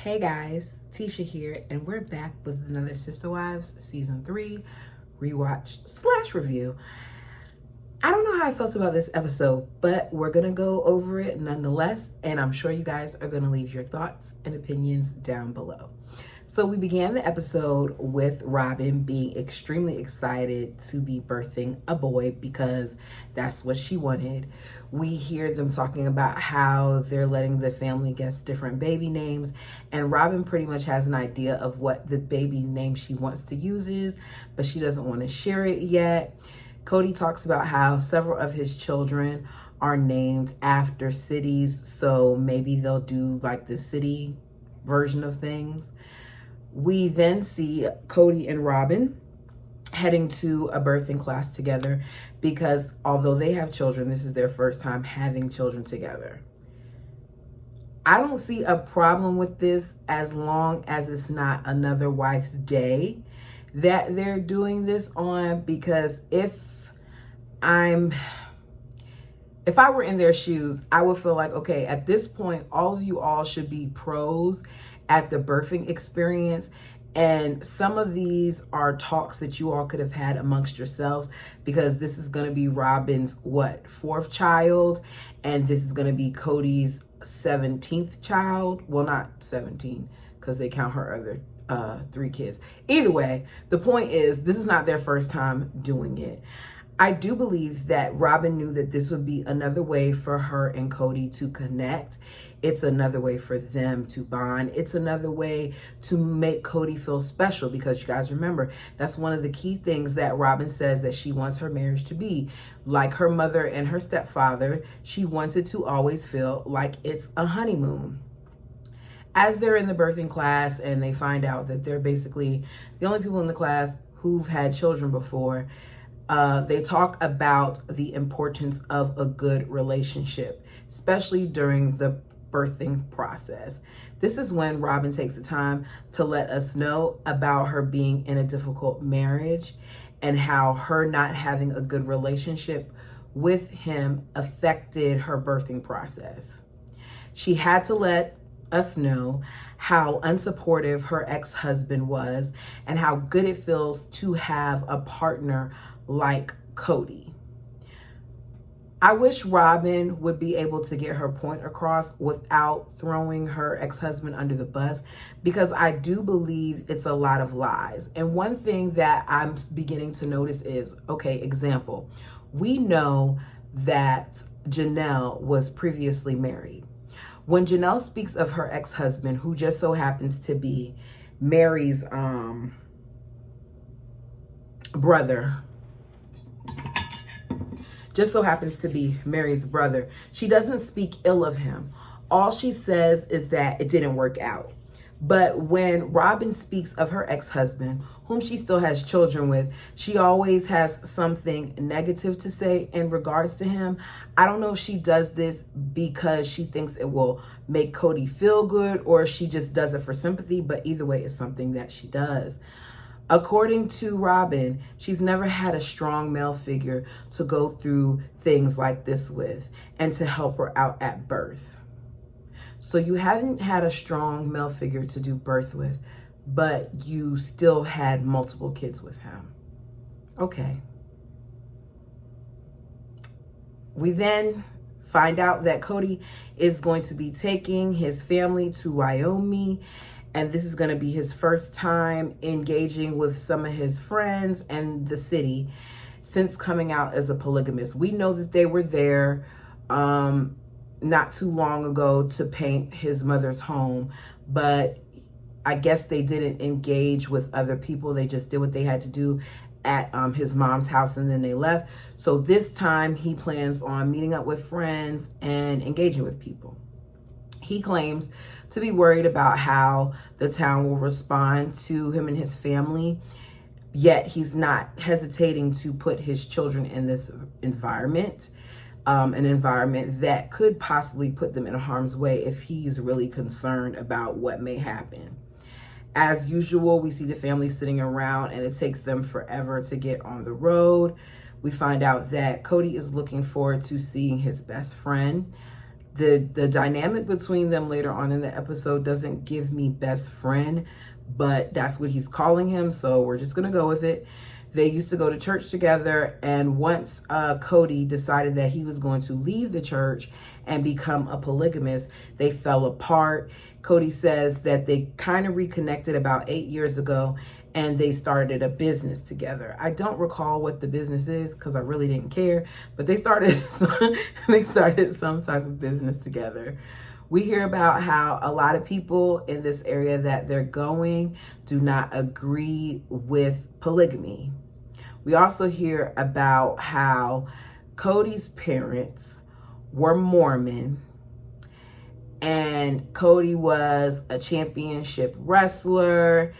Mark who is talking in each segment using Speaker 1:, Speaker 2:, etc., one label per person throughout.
Speaker 1: Hey guys, Tisha here, and we're back with another Sister Wives Season 3 rewatch/review. I don't know how I felt about this episode, but we're going to go over it nonetheless, and I'm sure you guys are going to leave your thoughts and opinions down below. So we began the episode with Robin being extremely excited to be birthing a boy because that's what she wanted. We hear them talking about how they're letting the family guess different baby names, and Robin pretty much has an idea of what the baby name she wants to use is, but she doesn't want to share it yet. Cody talks about how several of his children are named after cities, so maybe they'll do like the city version of things. We then see Cody and Robin heading to a birthing class together because although they have children, this is their first time having children together. I don't see a problem with this as long as it's not another wife's day that they're doing this on, because if I were in their shoes, I would feel like, okay, at this point, all of you all should be pros at the birthing experience. And some of these are talks that you all could have had amongst yourselves, because this is going to be Robin's, fourth child? And this is going to be Cody's 17th child. Well, not 17, because they count her other 3 kids. Either way, the point is, this is not their first time doing it. I do believe that Robin knew that this would be another way for her and Cody to connect. It's another way for them to bond. It's another way to make Cody feel special, because you guys remember, that's one of the key things that Robin says that she wants her marriage to be. Like her mother and her stepfather, she wanted to always feel like it's a honeymoon. As they're in the birthing class and they find out that they're basically the only people in the class who've had children before, they talk about the importance of a good relationship, especially during the birthing process. This is when Robin takes the time to let us know about her being in a difficult marriage and how her not having a good relationship with him affected her birthing process. She had to let us know how unsupportive her ex-husband was and how good it feels to have a partner like Cody. I wish Robin would be able to get her point across without throwing her ex-husband under the bus, because I do believe it's a lot of lies. And one thing that I'm beginning to notice is, okay, example, we know that Janelle was previously married. When Janelle speaks of her ex-husband, who just so happens to be Mary's brother, she doesn't speak ill of him. All she says is that it didn't work out. But when Robin speaks of her ex-husband, whom she still has children with, she always has something negative to say in regards to him. I don't know if she does this because she thinks it will make Cody feel good, or she just does it for sympathy, but either way, it's something that she does. According to Robin, she's never had a strong male figure to go through things like this with and to help her out at birth. So you haven't had a strong male figure to do birth with, but you still had multiple kids with him. Okay. We then find out that Cody is going to be taking his family to Wyoming, and this is going to be his first time engaging with some of his friends and the city since coming out as a polygamist. We know that they were there not too long ago to paint his mother's home, but I guess they didn't engage with other people. They just did what they had to do at his mom's house, and then they left. So this time he plans on meeting up with friends and engaging with people. He claims to be worried about how the town will respond to him and his family, yet he's not hesitating to put his children in this environment, an environment that could possibly put them in harm's way if he's really concerned about what may happen. As usual, we see the family sitting around and it takes them forever to get on the road. We find out that Cody is looking forward to seeing his best friend. The dynamic between them later on in the episode doesn't give me best friend, but that's what he's calling him, so we're just gonna go with it. They used to go to church together, and once Cody decided that he was going to leave the church and become a polygamist, they fell apart. Cody says that they kind of reconnected about 8 years ago, and they started a business together. I don't recall what the business is because I really didn't care, but they started some type of business together. We hear about how a lot of people in this area that they're going do not agree with polygamy. We also hear about how Cody's parents were Mormon, and Cody was a championship wrestler,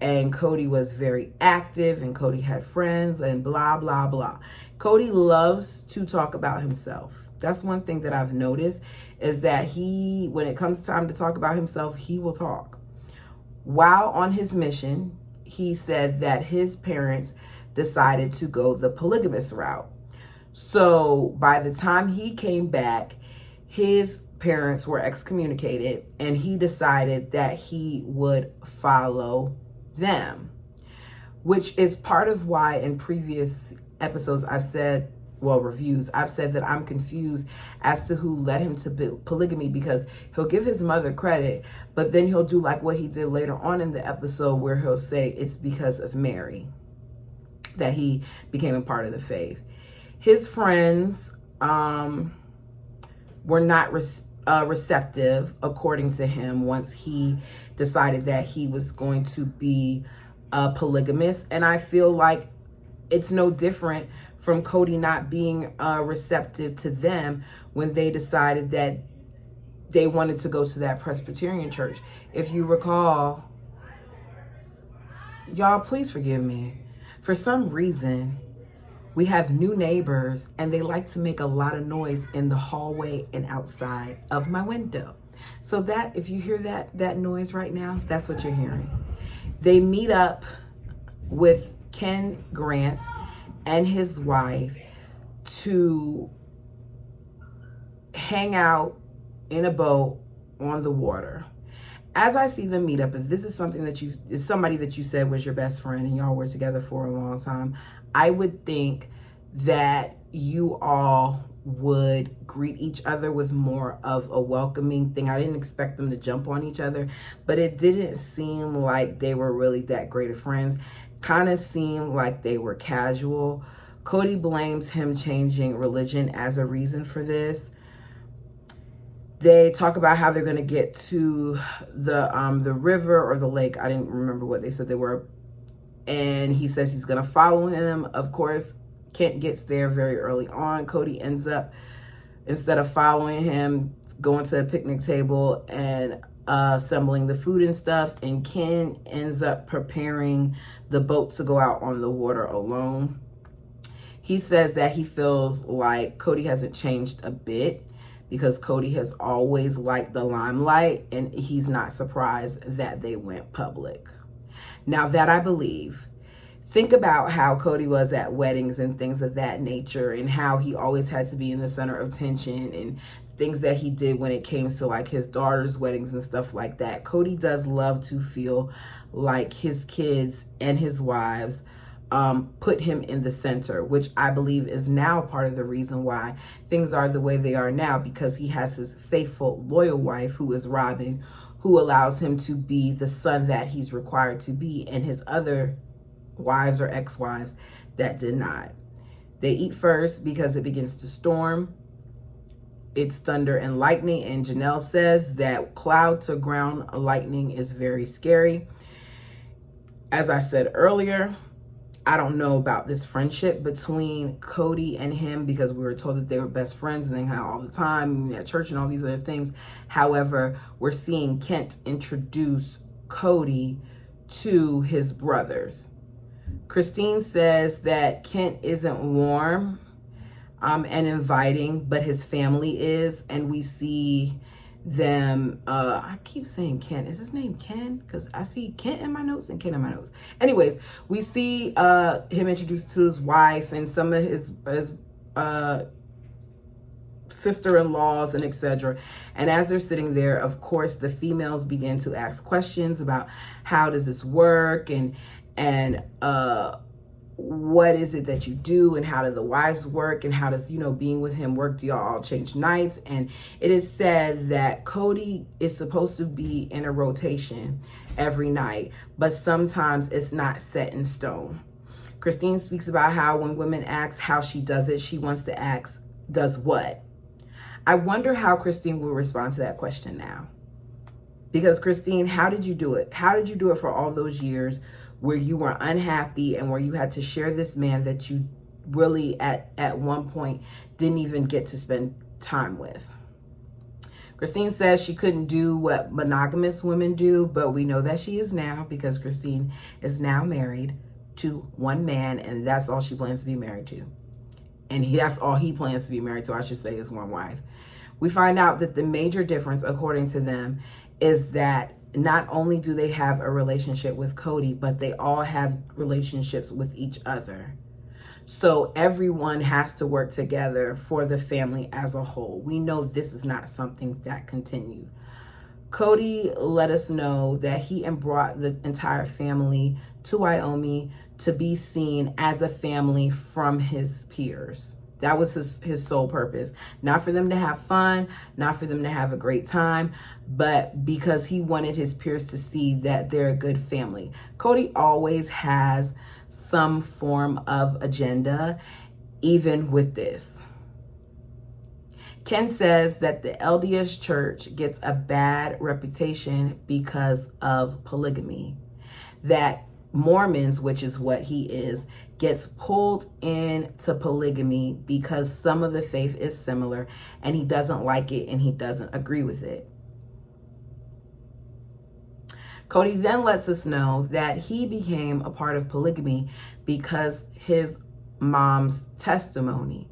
Speaker 1: and Cody was very active, and Cody had friends, and blah, blah, blah. Cody loves to talk about himself. That's one thing that I've noticed, is that when it comes time to talk about himself, he will talk. While on his mission, he said that his parents decided to go the polygamous route. So by the time he came back, his parents were excommunicated, and he decided that he would follow them, which is part of why in previous episodes reviews, I've said that I'm confused as to who led him to polygamy, because he'll give his mother credit, but then he'll do like what he did later on in the episode where he'll say it's because of Mary that he became a part of the faith. His friends were not receptive, according to him, once he decided that he was going to be a polygamist. And I feel like it's no different from Cody not being receptive to them when they decided that they wanted to go to that Presbyterian church. If you recall, y'all, please forgive me. For some reason, we have new neighbors, and they like to make a lot of noise in the hallway and outside of my window. So that, if you hear that noise right now, that's what you're hearing. They meet up with Ken Grant and his wife to hang out in a boat on the water. As I see them meet up, if this is something that is somebody that you said was your best friend and y'all were together for a long time, I would think that you all would greet each other with more of a welcoming thing. I didn't expect them to jump on each other, but it didn't seem like they were really that great of friends. Kind of seemed like they were casual. Cody blames him changing religion as a reason for this. They talk about how they're going to get to the river or the lake. I didn't remember what they said they were. And he says he's going to follow him. Of course, Kent gets there very early on. Cody ends up, instead of following him, going to a picnic table and assembling the food and stuff. And Ken ends up preparing the boat to go out on the water alone. He says that he feels like Cody hasn't changed a bit, because Cody has always liked the limelight, and he's not surprised that they went public. Now, that I believe. Think about how Cody was at weddings and things of that nature, and how he always had to be in the center of attention, and things that he did when it came to like his daughter's weddings and stuff like that. Cody does love to feel like his kids and his wives put him in the center, which I believe is now part of the reason why things are the way they are now, because he has his faithful, loyal wife, who is Robin, who allows him to be the son that he's required to be, and his other wives or ex-wives that did not. They eat first because it begins to storm. It's thunder and lightning, and Janelle says that cloud to ground lightning is very scary. As I said earlier, I don't know about this friendship between Cody and him, because we were told that they were best friends and they hang out all the time at church and all these other things. However, we're seeing Kent introduce Cody to his brothers. Christine says that Kent isn't warm and inviting, but his family is, and we see them, I keep saying Ken. Is his name Ken? Because I see Kent in my notes and Ken in my notes. Anyways, we see him introduced to his wife and some of his sister-in-laws and etc. And as they're sitting there, of course, the females begin to ask questions about how does this work, and what is it that you do, and how do the wives work, and how does, being with him work? Do y'all all change nights? And it is said that Cody is supposed to be in a rotation every night, but sometimes it's not set in stone. Christine speaks about how when women ask how she does it, she wants to ask, does what? I wonder how Christine will respond to that question now. Because Christine, how did you do it? How did you do it for all those years where you were unhappy and where you had to share this man that you really at one point didn't even get to spend time with? Christine says she couldn't do what monogamous women do, but we know that she is now, because Christine is now married to one man, and that's all she plans to be married to. And that's all he plans to be married to, I should say, is one wife. We find out that the major difference, according to them, is that not only do they have a relationship with Cody, but they all have relationships with each other. So everyone has to work together for the family as a whole. We know this is not something that continued. Cody let us know that he brought the entire family to Wyoming to be seen as a family from his peers. That was his sole purpose. Not for them to have fun, not for them to have a great time, but because he wanted his peers to see that they're a good family. Cody always has some form of agenda, even with this. Ken says that the LDS Church gets a bad reputation because of polygamy. That Mormons, which is what he is, gets pulled into polygamy because some of the faith is similar and he doesn't like it and he doesn't agree with it. Cody then lets us know that he became a part of polygamy because his mom's testimony,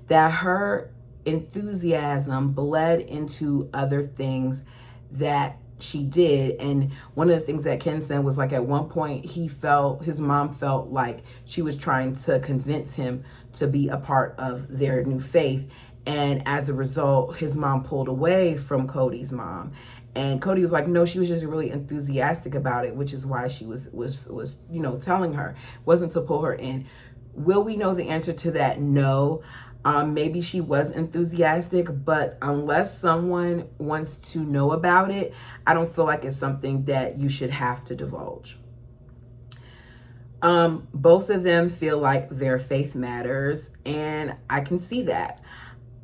Speaker 1: that her enthusiasm bled into other things that she did. And one of the things that Ken said was, like, at one point his mom felt like she was trying to convince him to be a part of their new faith. And as a result, his mom pulled away from Cody's mom. And Cody was like, no, she was just really enthusiastic about it, which is why she was telling her. It wasn't to pull her in. Will we know the answer to that? No. Maybe she was enthusiastic, but unless someone wants to know about it, I don't feel like it's something that you should have to divulge. Both of them feel like their faith matters, and I can see that.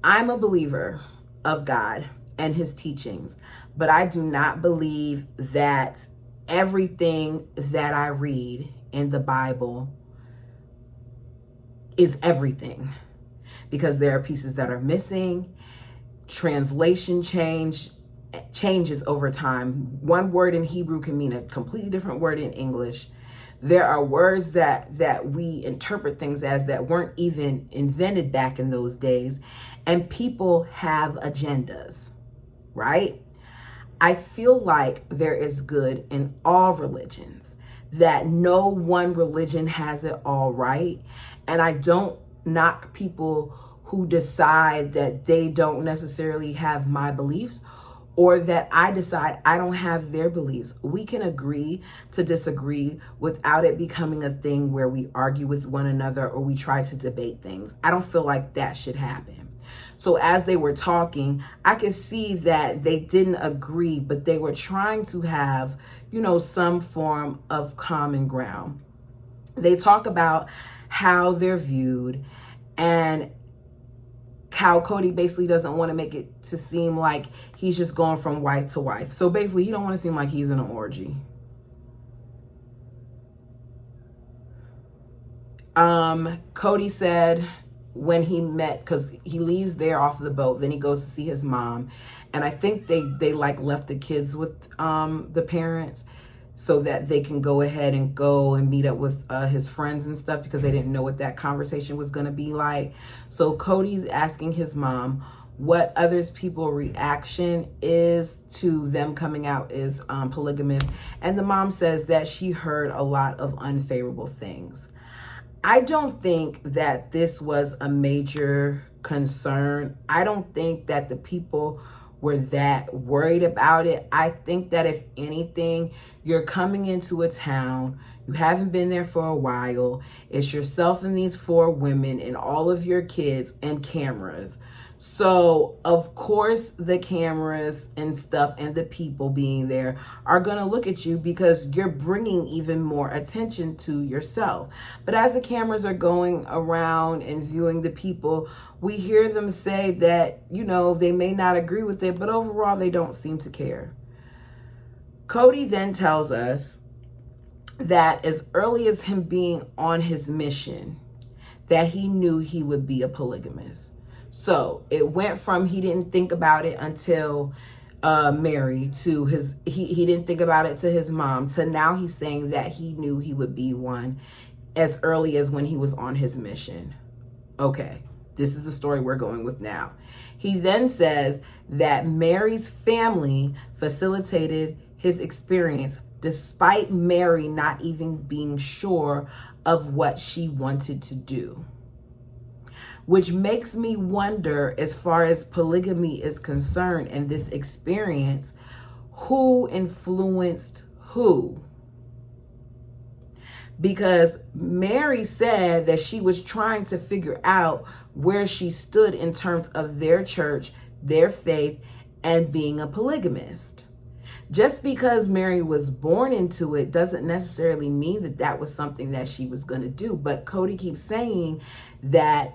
Speaker 1: I'm a believer of God and his teachings, but I do not believe that everything that I read in the Bible is everything. Because there are pieces that are missing. Translation changes over time. One word in Hebrew can mean a completely different word in English. There are words that we interpret things as that weren't even invented back in those days. And people have agendas, right? I feel like there is good in all religions, that no one religion has it all right. And I don't knock people who decide that they don't necessarily have my beliefs, or that I decide I don't have their beliefs. We can agree to disagree without it becoming a thing where we argue with one another or we try to debate things. I don't feel like that should happen. So as they were talking, I could see that they didn't agree, but they were trying to have, some form of common ground. They talk about how they're viewed and how Cody basically doesn't want to make it to seem like he's just going from wife to wife. So basically, he don't want to seem like he's in an orgy. Cody said when he met, because he leaves there off the boat, then he goes to see his mom. And I think they left the kids with the parents so that they can go ahead and go and meet up with his friends and stuff, because they didn't know what that conversation was going to be like. So Cody's asking his mom what others people's reaction is to them coming out as polygamous. And the mom says that she heard a lot of unfavorable things. I don't think that this was a major concern. I don't think that the people were that worried about it. I think that if anything, you're coming into a town, you haven't been there for a while, it's yourself and these 4 women and all of your kids and cameras. So of course the cameras and stuff and the people being there are going to look at you because you're bringing even more attention to yourself. But as the cameras are going around and viewing the people, we hear them say that, you know, they may not agree with it, but overall they don't seem to care. Cody then tells us that as early as him being on his mission, that he knew he would be a polygamist. So it went from he didn't think about it until married to he didn't think about it to his mom, to now he's saying that he knew he would be one as early as when he was on his mission. Okay, this is the story we're going with now. He then says that Mary's family facilitated his experience despite Mary not even being sure of what she wanted to do. Which makes me wonder, as far as polygamy is concerned and this experience, who influenced who? Because Mary said that she was trying to figure out where she stood in terms of their church, their faith, and being a polygamist. Just because Mary was born into it doesn't necessarily mean that that was something that she was going to do. But Cody keeps saying that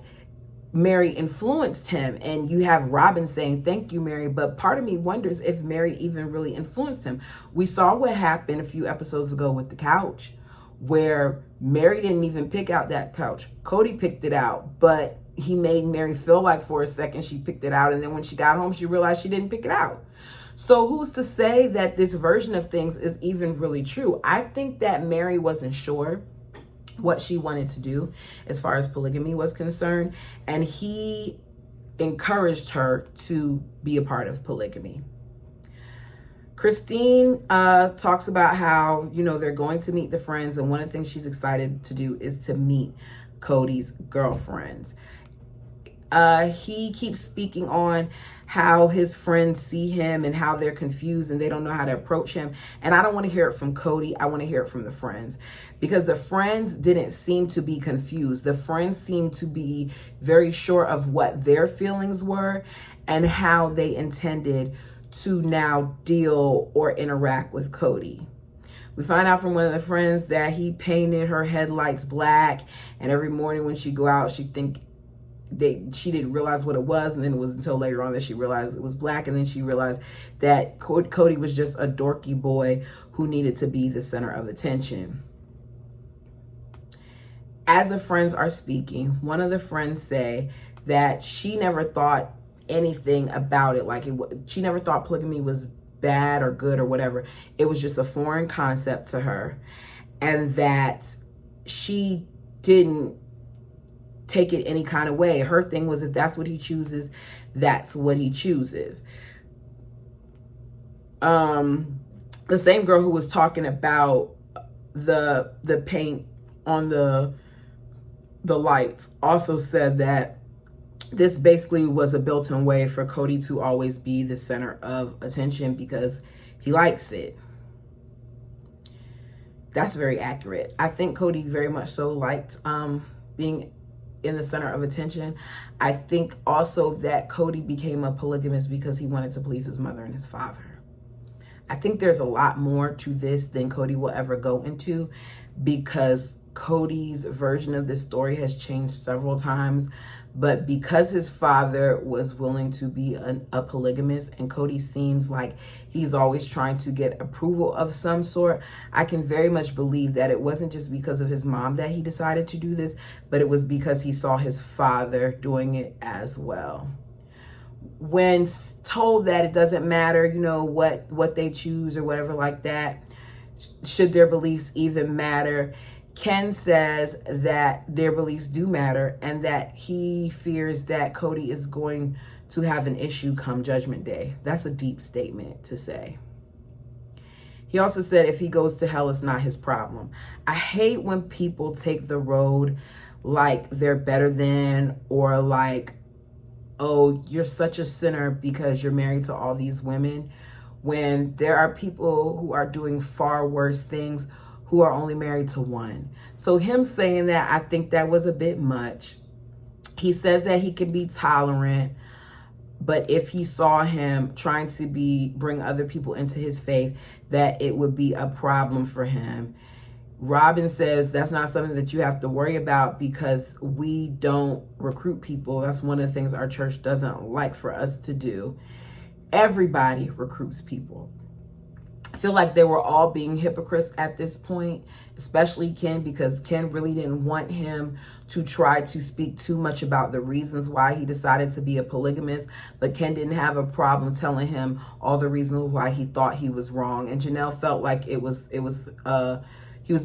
Speaker 1: Mary influenced him, and you have Robin saying, thank you, Mary. But part of me wonders if Mary even really influenced him. We saw what happened a few episodes ago with the couch, where Mary didn't even pick out that couch. Cody picked it out, but he made Mary feel like for a second she picked it out. And then when she got home, she realized she didn't pick it out. So who's to say that this version of things is even really true? I think that Mary wasn't sure what she wanted to do as far as polygamy was concerned, and he encouraged her to be a part of polygamy. Christine talks about how, you know, they're going to meet the friends, and one of the things she's excited to do is to meet Cody's girlfriends. He keeps speaking on how his friends see him and how they're confused and they don't know how to approach him. And I don't want to hear it from Cody. I want to hear it from the friends, because the friends didn't seem to be confused. The friends seemed to be very sure of what their feelings were and how they intended to now deal or interact with Cody. We find out from one of the friends that he painted her headlights black, and every morning when she go out, she didn't realize what it was, and then it was until later on that she realized it was black, and then she realized that Cody was just a dorky boy who needed to be the center of attention. As the friends are speaking, one of the friends say that she never thought anything about it, she never thought polygamy was bad or good or whatever. It was just a foreign concept to her, and that she didn't take it any kind of way. Her thing was, if that's what he chooses, that's what he chooses. The same girl who was talking about the paint on the lights also said that this basically was a built-in way for Cody to always be the center of attention because he likes it. That's very accurate. I think Cody very much so liked being in the center of attention. I think also that Cody became a polygamist because he wanted to please his mother and his father. I think there's a lot more to this than Cody will ever go into, because Cody's version of this story has changed several times. But because his father was willing to be a polygamist, and Cody seems like he's always trying to get approval of some sort, I can very much believe that it wasn't just because of his mom that he decided to do this, but it was because he saw his father doing it as well. When told that it doesn't matter, you know, what they choose or whatever like that, should their beliefs even matter, Ken says that their beliefs do matter, and that he fears that Cody is going to have an issue come Judgment Day. That's a deep statement to say. He also said if he goes to hell, it's not his problem. I hate when people take the road like they're better than, or like oh, you're such a sinner because you're married to all these women, when there are people who are doing far worse things who are only married to one. So him saying that, I think that was a bit much. He says that he can be tolerant, but if he saw him trying to bring other people into his faith, that it would be a problem for him. Robin says that's not something that you have to worry about because we don't recruit people. That's one of the things our church doesn't like for us to do. Everybody recruits people. I feel like they were all being hypocrites at this point, especially Ken, because Ken really didn't want him to try to speak too much about the reasons why he decided to be a polygamist, but Ken didn't have a problem telling him all the reasons why he thought he was wrong. And Janelle felt like he was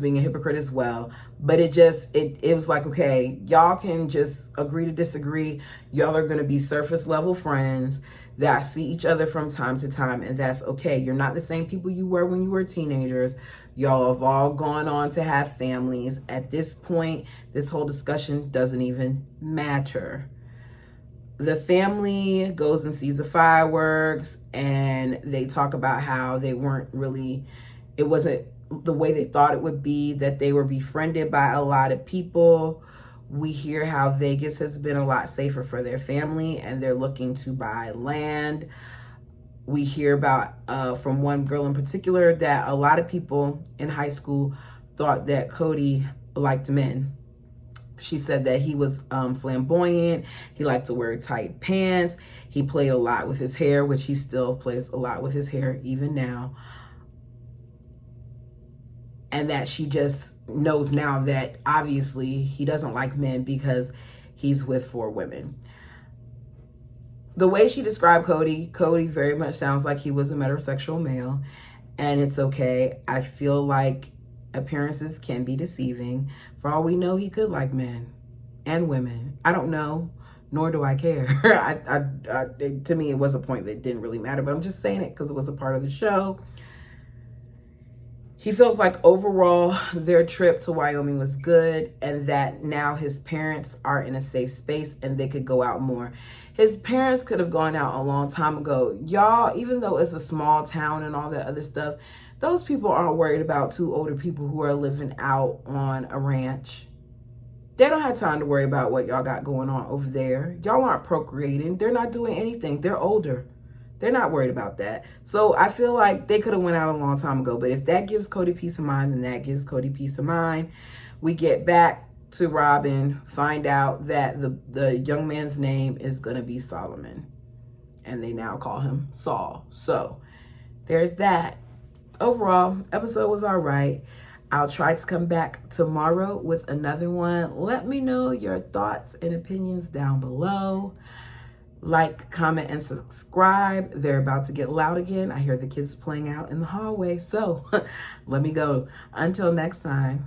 Speaker 1: being a hypocrite as well. But it was like, okay, y'all can just agree to disagree. Y'all are going to be surface level friends that see each other from time to time, and that's okay. You're not the same people you were when you were teenagers. Y'all have all gone on to have families. At this point, this whole discussion doesn't even matter. The family goes and sees the fireworks, and they talk about how it wasn't the way they thought it would be, that they were befriended by a lot of people. We hear how Vegas has been a lot safer for their family and they're looking to buy land. We hear about, from one girl in particular, that a lot of people in high school thought that Cody liked men. She said that he was flamboyant. He liked to wear tight pants. He played a lot with his hair, which he still plays a lot with his hair even now. And that she just knows now that obviously he doesn't like men because he's with 4 women. The way she described Cody very much sounds like he was a metrosexual male, and it's okay. I feel like appearances can be deceiving. For all we know, he could like men and women. I don't know, nor do I care. To me, it was a point that didn't really matter, but I'm just saying it because it was a part of the show. He feels like overall their trip to Wyoming was good, and that now his parents are in a safe space and they could go out more. His parents could have gone out a long time ago. Y'all, even though it's a small town and all that other stuff, those people aren't worried about 2 older people who are living out on a ranch. They don't have time to worry about what y'all got going on over there. Y'all aren't procreating. They're not doing anything. They're older. They're not worried about that. So I feel like they could have went out a long time ago. But if that gives Cody peace of mind, then that gives Cody peace of mind. We get back to Robin, find out that the young man's name is going to be Solomon. And they now call him Saul. So there's that. Overall, episode was all right. I'll try to come back tomorrow with another one. Let me know your thoughts and opinions down below. Like, comment, and subscribe. They're about to get loud again. I hear the kids playing out in the hallway. So let me go. Until next time.